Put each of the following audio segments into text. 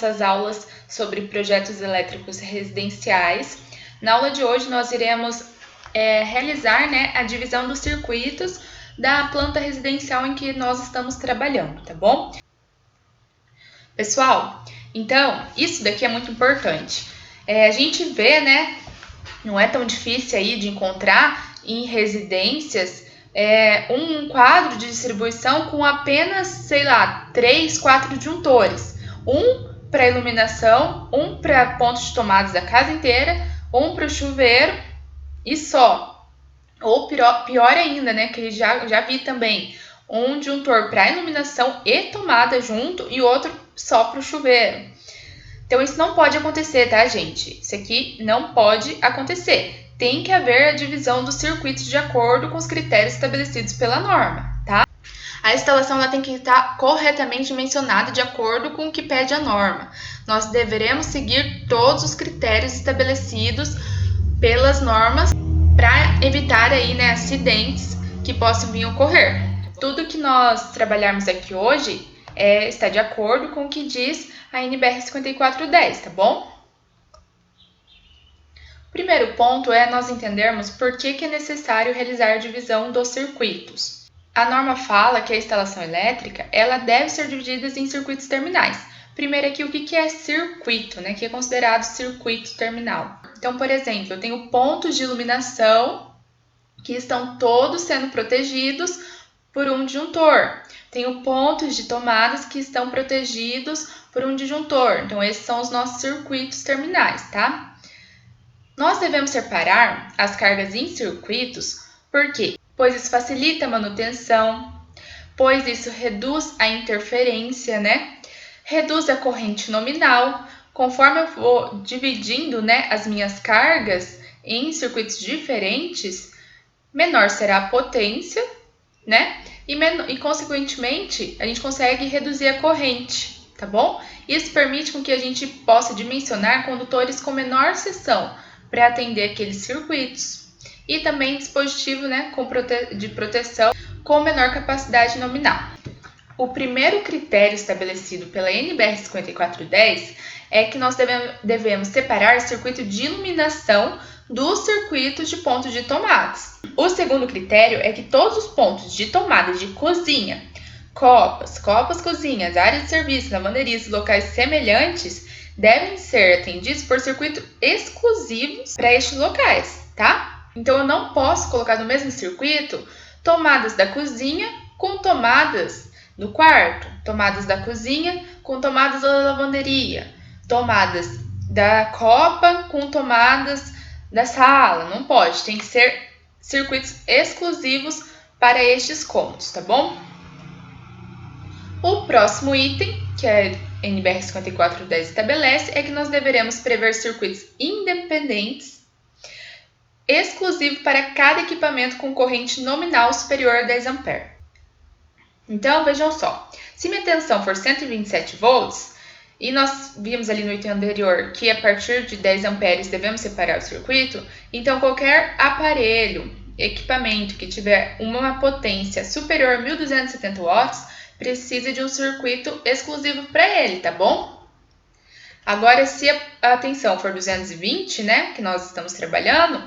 nossas aulas sobre projetos elétricos residenciais. Na aula de hoje nós iremos realizar, né, a divisão dos circuitos da planta residencial em que nós estamos trabalhando, tá bom? Pessoal, então, isso daqui é muito importante. A gente vê, né, não é tão difícil aí de encontrar em residências um quadro de distribuição com apenas, sei lá, 3, 4 disjuntores. Um para iluminação, um para pontos de tomadas da casa inteira, um para o chuveiro e só. Ou pior ainda, né, que já vi também, um disjuntor para iluminação e tomada junto e outro só para o chuveiro. Então, isso não pode acontecer, tá, gente? Isso aqui não pode acontecer. Tem que haver a divisão dos circuitos de acordo com os critérios estabelecidos pela norma, tá? A instalação ela tem que estar corretamente dimensionada de acordo com o que pede a norma. Nós deveremos seguir todos os critérios estabelecidos pelas normas para evitar aí, né, acidentes que possam vir a ocorrer. Tudo que nós trabalharmos aqui hoje está de acordo com o que diz a NBR 5410, tá bom? O primeiro ponto é nós entendermos por que é necessário realizar a divisão dos circuitos. A norma fala que a instalação elétrica ela deve ser dividida em circuitos terminais. Primeiro aqui, o que é circuito, né? Que é considerado circuito terminal. Então, por exemplo, eu tenho pontos de iluminação que estão todos sendo protegidos por um disjuntor. Tenho pontos de tomadas que estão protegidos por um disjuntor. Então, esses são os nossos circuitos terminais, tá? Nós devemos separar as cargas em circuitos, por quê? Pois isso facilita a manutenção, pois isso reduz a interferência, né? Reduz a corrente nominal. Conforme eu vou dividindo, né, as minhas cargas em circuitos diferentes, menor será a potência, né? E consequentemente, a gente consegue reduzir a corrente, tá bom? Isso permite com que a gente possa dimensionar condutores com menor seção para atender aqueles circuitos. E também dispositivo, né, de proteção com menor capacidade nominal. O primeiro critério estabelecido pela NBR 5410 é que nós devemos separar o circuito de iluminação dos circuitos de pontos de tomadas. O segundo critério é que todos os pontos de tomada de cozinha, copas, cozinhas, áreas de serviço, lavanderias e locais semelhantes devem ser atendidos por circuitos exclusivos para estes locais, tá? Então, eu não posso colocar no mesmo circuito tomadas da cozinha com tomadas do quarto, tomadas da cozinha com tomadas da lavanderia, tomadas da copa com tomadas da sala. Não pode, tem que ser circuitos exclusivos para estes cômodos, tá bom? O próximo item, que a NBR 5410 estabelece, é que nós deveremos prever circuitos independentes, exclusivos para cada equipamento com corrente nominal superior a 10 A. Então, vejam só, se minha tensão for 127 volts, e nós vimos ali no item anterior que a partir de 10 amperes devemos separar o circuito, então qualquer aparelho, equipamento que tiver uma potência superior a 1270 watts, precisa de um circuito exclusivo para ele, tá bom? Agora, se a tensão for 220, né, que nós estamos trabalhando,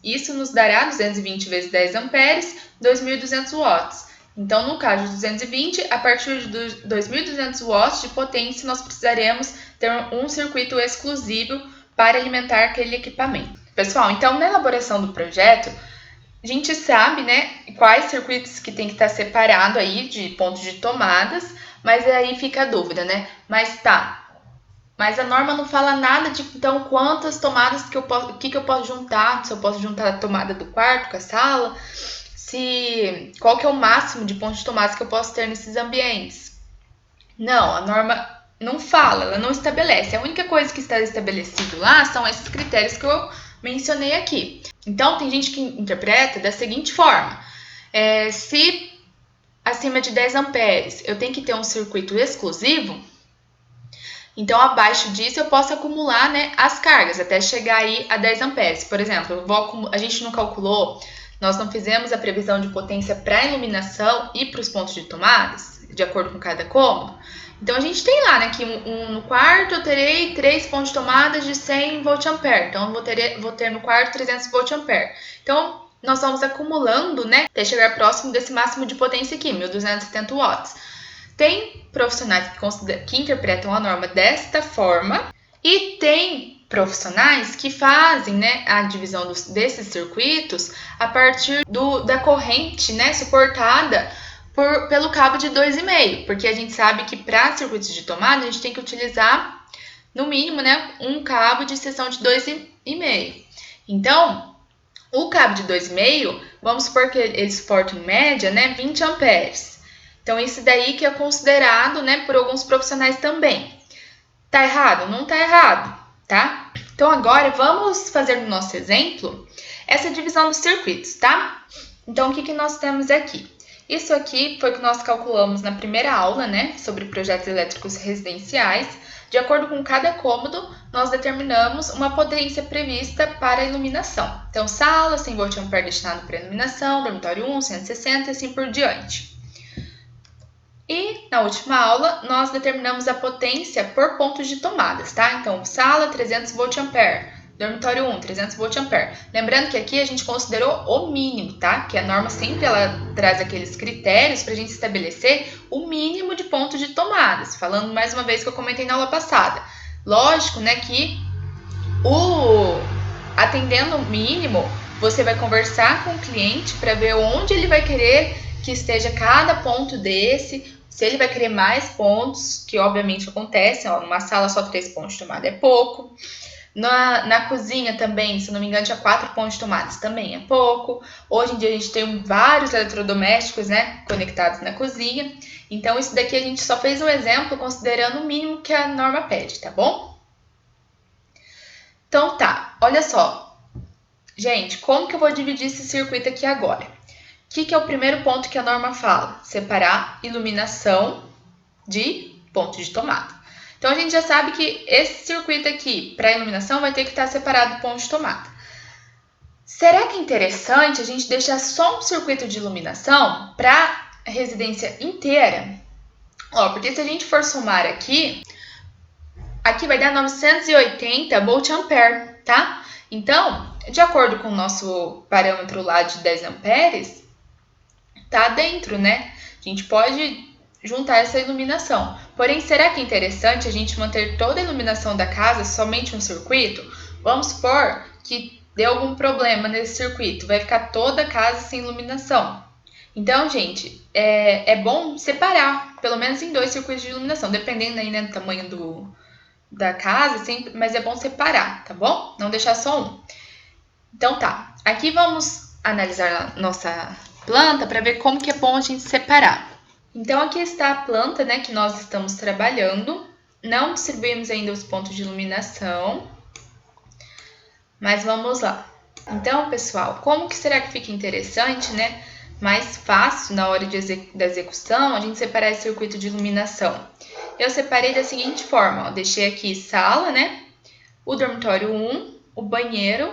isso nos dará 220 vezes 10 amperes, 2.200 watts. Então, no caso de 220, a partir de 2.200 watts de potência, nós precisaremos ter um circuito exclusivo para alimentar aquele equipamento. Pessoal, então, na elaboração do projeto, a gente sabe, né, quais circuitos que tem que estar separado aí de pontos de tomadas, mas aí fica a dúvida, né? Mas a norma não fala nada de, então, quantas tomadas que eu posso juntar, se eu posso juntar a tomada do quarto com a sala, qual que é o máximo de pontos de tomada que eu posso ter nesses ambientes. Não, a norma não fala, ela não estabelece. A única coisa que está estabelecido lá são esses critérios que eu mencionei aqui. Então, tem gente que interpreta da seguinte forma. Se acima de 10 amperes eu tenho que ter um circuito exclusivo, então abaixo disso eu posso acumular, né, as cargas até chegar aí a 10 amperes. Por exemplo, a gente não calculou, nós não fizemos a previsão de potência para a iluminação e para os pontos de tomadas, de acordo com cada cômodo. Então, a gente tem lá, né, que no quarto eu terei 3 pontos de tomada de 100 VA. Então, eu vou ter no quarto 300 VA. Então, nós vamos acumulando, né, até chegar próximo desse máximo de potência aqui, 1.270 watts. Tem profissionais que interpretam a norma desta forma e tem profissionais que fazem, né, a divisão desses circuitos a partir da corrente, né, suportada pelo cabo de 2,5, porque a gente sabe que para circuitos de tomada a gente tem que utilizar no mínimo, né, um cabo de seção de 2,5. Então, o cabo de 2,5, vamos supor que ele suporta em média, né, 20 amperes. Então, isso daí que é considerado, né, por alguns profissionais também. Tá errado? Não tá errado, tá? Então, agora vamos fazer no nosso exemplo essa divisão dos circuitos, tá? Então, o que nós temos aqui? Isso aqui foi o que nós calculamos na primeira aula, né, sobre projetos elétricos residenciais. De acordo com cada cômodo, nós determinamos uma potência prevista para a iluminação. Então, sala, 100 VA destinado para iluminação, dormitório 1, 160 e assim por diante. E na última aula, nós determinamos a potência por pontos de tomadas, tá? Então, sala, 300 VA, dormitório 1, 300 VA. Lembrando que aqui a gente considerou o mínimo, tá? Que a norma sempre ela traz aqueles critérios para a gente estabelecer o mínimo de pontos de tomadas. Falando mais uma vez que eu comentei na aula passada. Lógico, né, que atendendo o mínimo, você vai conversar com o cliente para ver onde ele vai querer que esteja cada ponto desse. Se ele vai querer mais pontos, que obviamente acontece, ó, numa sala só 3 pontos de tomada é pouco. Na cozinha também, se não me engano, tinha 4 pontos de tomada, também é pouco. Hoje em dia a gente tem vários eletrodomésticos, né, conectados na cozinha. Então, isso daqui a gente só fez um exemplo considerando o mínimo que a norma pede, tá bom? Então tá, olha só. Gente, como que eu vou dividir esse circuito aqui agora? O que é o primeiro ponto que a norma fala? Separar iluminação de ponto de tomada. Então, a gente já sabe que esse circuito aqui, para iluminação, vai ter que estar separado do ponto de tomada. Será que é interessante a gente deixar só um circuito de iluminação para a residência inteira? Ó, porque se a gente for somar aqui vai dar 980 VA, tá? Então, de acordo com o nosso parâmetro lá de 10 amperes, tá dentro, né? A gente pode juntar essa iluminação. Porém, será que é interessante a gente manter toda a iluminação da casa somente um circuito? Vamos supor que deu algum problema nesse circuito, vai ficar toda a casa sem iluminação. Então, gente, é bom separar, pelo menos em 2 circuitos de iluminação, dependendo aí, né, do tamanho da casa, sempre, mas é bom separar, tá bom? Não deixar só um. Então tá, aqui vamos analisar a nossa planta para ver como que é bom a gente separar. Então, aqui está a planta, né, que nós estamos trabalhando. Não distribuímos ainda os pontos de iluminação, mas vamos lá. Então, pessoal, como que será que fica interessante, né, mais fácil na hora da execução, a gente separar esse circuito de iluminação? Eu separei da seguinte forma, ó, deixei aqui sala, né, o dormitório 1, o banheiro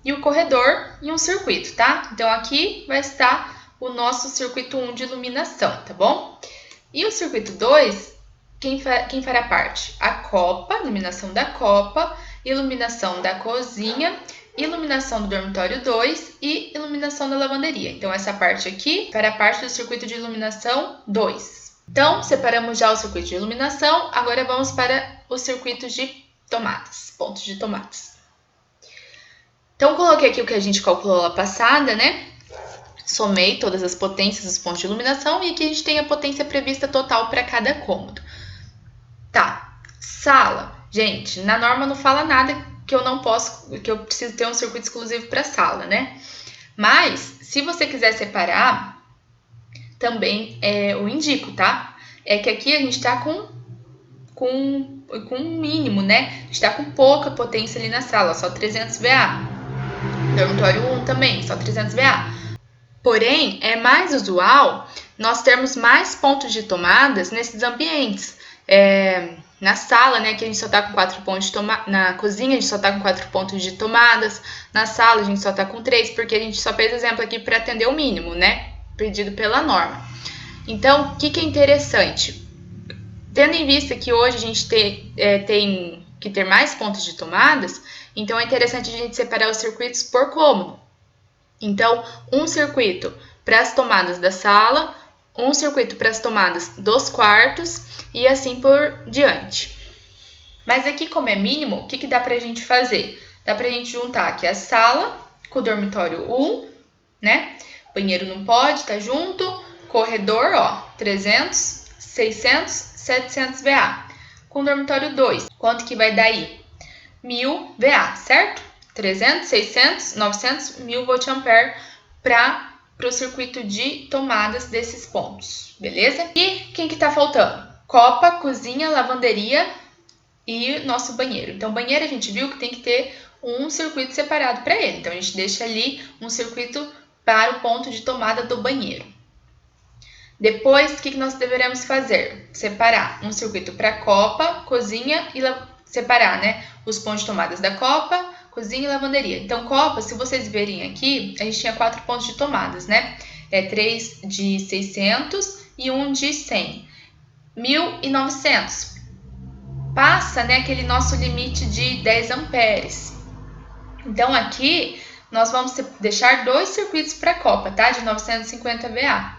e o corredor em um circuito, tá? Então, aqui vai estar o nosso circuito 1 de iluminação, tá bom? E o circuito 2, quem fará parte? A copa, iluminação da copa, iluminação da cozinha, iluminação do dormitório 2 e iluminação da lavanderia. Então, essa parte aqui fará parte do circuito de iluminação 2. Então, separamos já o circuito de iluminação, agora vamos para o circuito de tomadas, pontos de tomadas. Então, coloquei aqui o que a gente calculou lá passada, né? Somei todas as potências dos pontos de iluminação e aqui a gente tem a potência prevista total para cada cômodo. Tá, sala. Gente, na norma não fala nada que eu preciso ter um circuito exclusivo para sala, né? Mas, se você quiser separar, também eu indico, tá? É que aqui a gente tá com um mínimo, né? A gente tá com pouca potência ali na sala, só 300 VA. Dormitório 1 também, só 300 VA. Porém, é mais usual nós termos mais pontos de tomadas nesses ambientes. Na sala, né, que a gente só tá com 4 pontos de tomada. Na cozinha, a gente só tá com 4 pontos de tomadas. Na sala, a gente só tá com 3, porque a gente só fez exemplo aqui para atender o mínimo, né? Pedido pela norma. Então, o que é interessante? Tendo em vista que hoje a gente tem que ter mais pontos de tomadas, então é interessante a gente separar os circuitos por cômodo. Então, um circuito para as tomadas da sala, um circuito para as tomadas dos quartos e assim por diante. Mas aqui, como é mínimo, o que dá para a gente fazer? Dá para a gente juntar aqui a sala com o dormitório 1, né? Banheiro não pode, tá junto. Corredor, ó, 300, 600, 700 VA. Com o dormitório 2, quanto que vai dar aí? 1000 VA, certo? 300, 600, 900, 1000 VA para o circuito de tomadas desses pontos, beleza? E quem que tá faltando? Copa, cozinha, lavanderia e nosso banheiro. Então, banheiro a gente viu que tem que ter um circuito separado para ele. Então, a gente deixa ali um circuito para o ponto de tomada do banheiro. Depois, o que nós deveremos fazer? Separar um circuito para copa, cozinha e separar, né, os pontos de tomadas da copa, cozinha e lavanderia. Então, copa, se vocês verem aqui, a gente tinha 4 pontos de tomadas, né? 3 de 600 e 1 de 100. 1.900. Passa, né, aquele nosso limite de 10 amperes. Então, aqui, nós vamos deixar 2 circuitos para copa, tá? De 950 VA.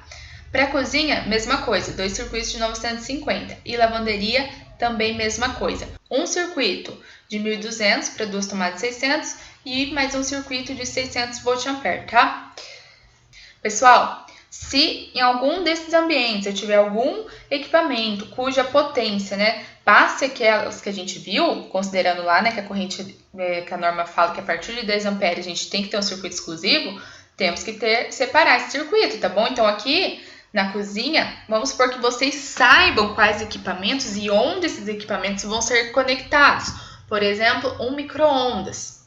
Para cozinha, mesma coisa, 2 circuitos de 950. E lavanderia, também mesma coisa. Um circuito de 1.200 para 2 tomadas de 600 e mais um circuito de 600 VA, tá? Pessoal, se em algum desses ambientes eu tiver algum equipamento cuja potência, né, passe aquelas que a gente viu, considerando lá, né, que a corrente, que a norma fala que a partir de 10 amperes a gente tem que ter um circuito exclusivo, temos que separar esse circuito, tá bom? Então aqui na cozinha, vamos supor que vocês saibam quais equipamentos e onde esses equipamentos vão ser conectados. Por exemplo, um micro-ondas.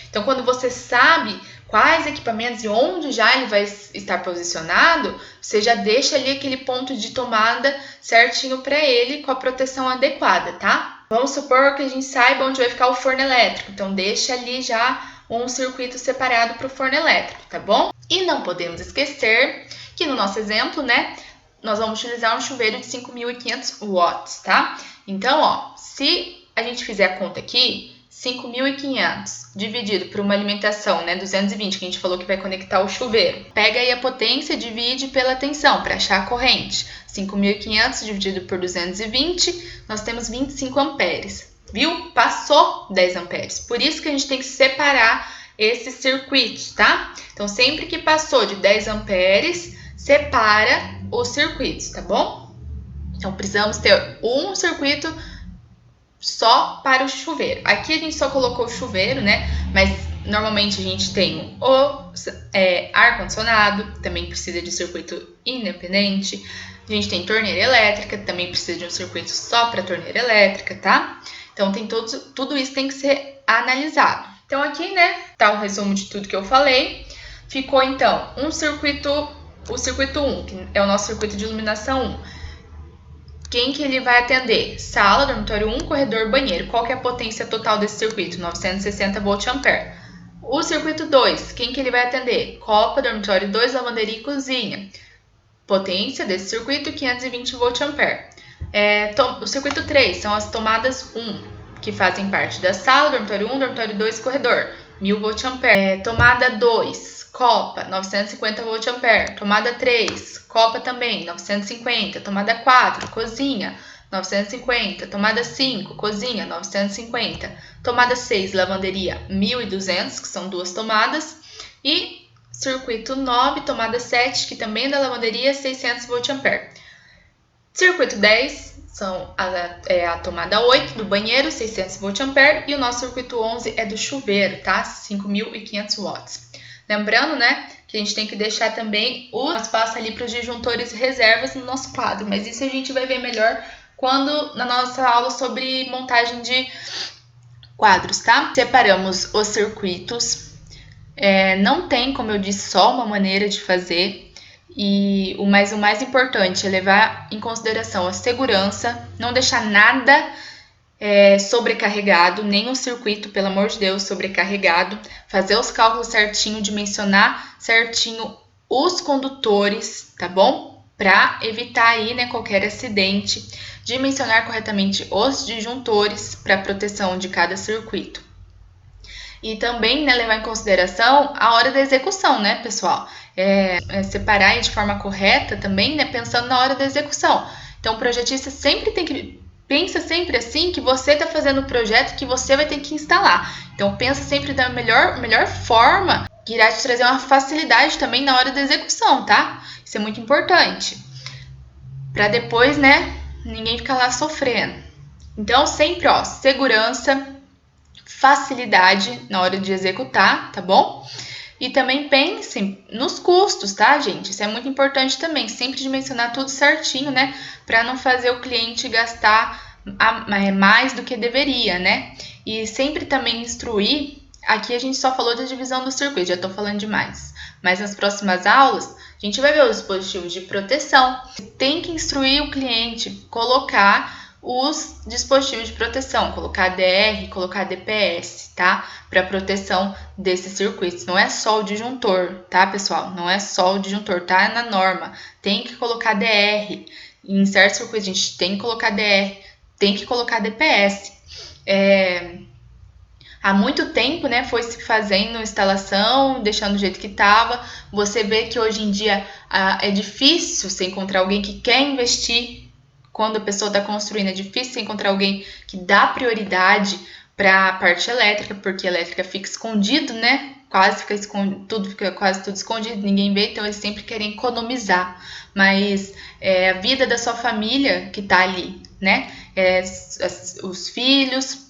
Então, quando você sabe quais equipamentos e onde já ele vai estar posicionado, você já deixa ali aquele ponto de tomada certinho para ele com a proteção adequada, tá? Vamos supor que a gente saiba onde vai ficar o forno elétrico, então deixa ali já um circuito separado para o forno elétrico, tá bom? E não podemos esquecer que no nosso exemplo, né, nós vamos utilizar um chuveiro de 5.500 watts, tá? Então, ó, se a gente fizer a conta aqui, 5.500 dividido por uma alimentação, né, 220, que a gente falou que vai conectar o chuveiro. Pega aí a potência, divide pela tensão para achar a corrente. 5.500 dividido por 220, nós temos 25 amperes. Viu? Passou 10 amperes. Por isso que a gente tem que separar esses circuitos, tá? Então, sempre que passou de 10 amperes, separa os circuitos, tá bom? Então, precisamos ter um circuito só para o chuveiro. Aqui a gente só colocou o chuveiro, né? Mas normalmente a gente tem o ar-condicionado, também precisa de circuito independente. A gente tem torneira elétrica, também precisa de um circuito só para torneira elétrica, tá? Então, tudo isso tem que ser analisado. Então, aqui, né, tá o resumo de tudo que eu falei. Ficou, então, o circuito 1, que é o nosso circuito de iluminação 1. Quem que ele vai atender? Sala, dormitório 1, corredor, banheiro. Qual que é a potência total desse circuito? 960 VA. O circuito 2, quem que ele vai atender? Copa, dormitório 2, lavanderia e cozinha. Potência desse circuito, 520 VA. O circuito 3 são as tomadas 1, que fazem parte da sala, dormitório 1, dormitório 2, corredor, 1000 VA. Tomada 2, copa, 950 VA. Tomada 3, copa também, 950. Tomada 4, cozinha, 950. Tomada 5, cozinha, 950. Tomada 6, lavanderia, 1200, que são 2 tomadas. E circuito 9, tomada 7, que também é da lavanderia, 600 VA. Circuito 10 são a tomada 8 do banheiro, 600 VA, e o nosso circuito 11 é do chuveiro, tá? 5.500 watts. Lembrando, né, que a gente tem que deixar também o espaço ali para os disjuntores reservas no nosso quadro, mas isso a gente vai ver melhor na nossa aula sobre montagem de quadros, tá? Separamos os circuitos. Não tem, como eu disse, só uma maneira de fazer. O mais importante é levar em consideração a segurança, não deixar nada sobrecarregado, nem o circuito, pelo amor de Deus, sobrecarregado, fazer os cálculos certinho, dimensionar certinho os condutores, tá bom? Para evitar aí, né, qualquer acidente dimensionar corretamente os disjuntores para proteção de cada circuito. E também, né, levar em consideração a hora da execução, né, pessoal? Separar de forma correta também, né, pensando na hora da execução. Então, o projetista sempre pensa sempre assim, que você está fazendo o projeto que você vai ter que instalar. Então, pensa sempre da melhor forma, que irá te trazer uma facilidade também na hora da execução, tá? Isso é muito importante. Para depois, né, ninguém ficar lá sofrendo. Então, sempre, ó, segurança, facilidade na hora de executar, tá bom? E também pensem nos custos, tá, gente? Isso é muito importante também, sempre dimensionar tudo certinho, né? Para não fazer o cliente gastar mais do que deveria, né? E sempre também instruir, aqui a gente só falou da divisão do circuito, já tô falando demais. Mas nas próximas aulas, a gente vai ver os dispositivos de proteção. Tem que instruir o cliente, colocar os dispositivos de proteção, colocar ADR, colocar DPS, tá? Para proteção desses circuitos. Não é só o disjuntor, tá, pessoal? Não é só o disjuntor, tá na norma. Tem que colocar DR. Em certos circuitos a gente tem que colocar DR, tem que colocar DPS. Há muito tempo, né, foi se fazendo instalação, deixando do jeito que estava. Você vê que hoje em dia é difícil você encontrar alguém que quer investir. Quando a pessoa está construindo, é difícil encontrar alguém que dá prioridade para a parte elétrica, porque a elétrica fica escondido, né? Fica quase tudo escondido, ninguém vê, então eles sempre querem economizar. Mas a vida da sua família que está ali, né? Os filhos,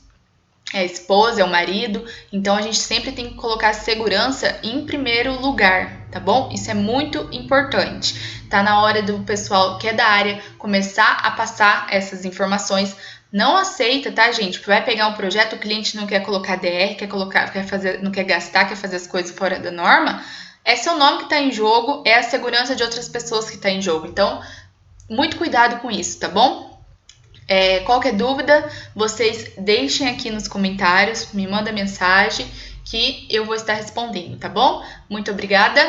a esposa, é o marido, então a gente sempre tem que colocar a segurança em primeiro lugar, tá bom? Isso é muito importante. Tá na hora do pessoal que é da área começar a passar essas informações. Não aceita, tá, gente? Vai pegar um projeto, o cliente não quer colocar DR, não quer gastar, quer fazer as coisas fora da norma. É seu nome que está em jogo, é a segurança de outras pessoas que está em jogo. Então, muito cuidado com isso, tá bom? Qualquer dúvida, vocês deixem aqui nos comentários, me mandem mensagem que eu vou estar respondendo, tá bom? Muito obrigada!